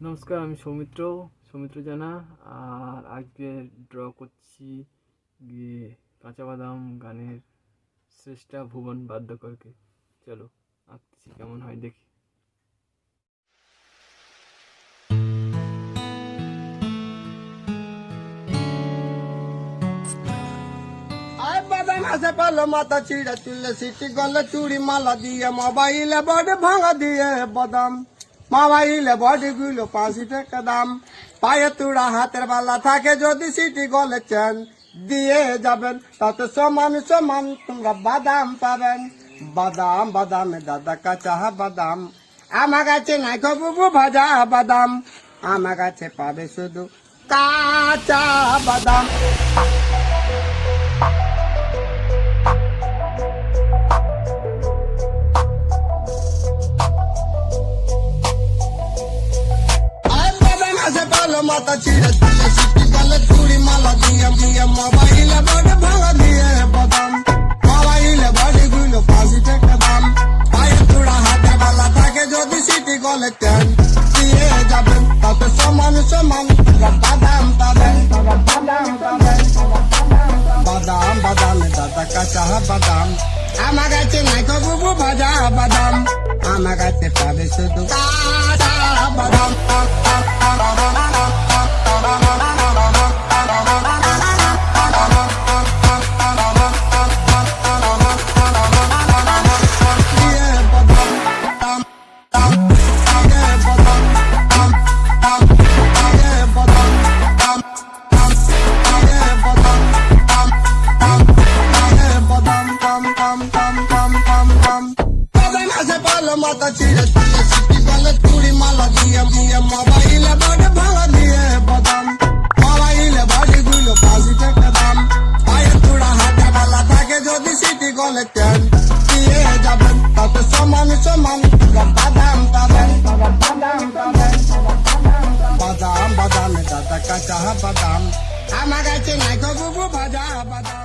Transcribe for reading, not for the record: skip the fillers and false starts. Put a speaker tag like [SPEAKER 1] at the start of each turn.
[SPEAKER 1] নমস্কার, আমি সৌমিত্র জানা। আর আজকে ড্র করছি কাঁচা বাদাম গানের শ্রেষ্ঠা ভুবন বাদ্যকরকে। চলো আঁকতেছি, কেমন হয় দেখি।
[SPEAKER 2] বাদাম আছে পালো মাথা ছিঁড়ে তুললে সিটি গলে চুড়ি মালা দিয়ে মোবাইলে বডি ভাঙা দিয়ে বাদাম মোবাইলে বডি গুলো 5 টাকা দাম। পায়ে তুড়া হাতের বালা থাকে যদি সিটি গলে চেন দিয়ে যাবেন তাতে সমান সমান তোমরা বাদাম পাবেন। বাদাম বাদামে দাদা কাঁচা বাদাম, আমার কাছে নাই বুবু ভাজা বাদাম, আমার কাছে পাবে শুধু কাঁচা বাদাম। মাথা ছিঁড়ে তুলে সিটি গলে চুড়ি মালা দিয়ে দিয়ে মোবাইলে বডি ভাঙা দিয়ে বাদাম মোবাইলে বডি গুলো 5 টাকা দাম। পায়ে তুড়া হাতে বালা থাকে যদি সিটি গলে চেন দিয়ে যাবেন তাতে সমান সমান বাদাম পাবেন। বাদাম বাদামে দাদা কাঁচা বাদাম, আমার কাছে নাই বুবু ভাজা বাদাম, আমার কাছে পাবে শুধু কাঁচা বাদাম। মাথা ছিঁড়ে তুলে সিটি গলে চুড়ি মালা দিয়ে দিয়ে মোবাইলে বডি ভাঙা দিয়ে বাদাম মোবাইলে বডি গুলো 5 টাকা দাম। পায়ে তুড়া হাতে বালা থাকে যদি সিটি গলে চেন দিয়ে যাবেন তাতে সমান সমান বাদাম পাবেন। বাদাম বাদামে দাদা কাঁচা বাদাম, আমার কাছে নাই বুবু ভাজা বাদাম।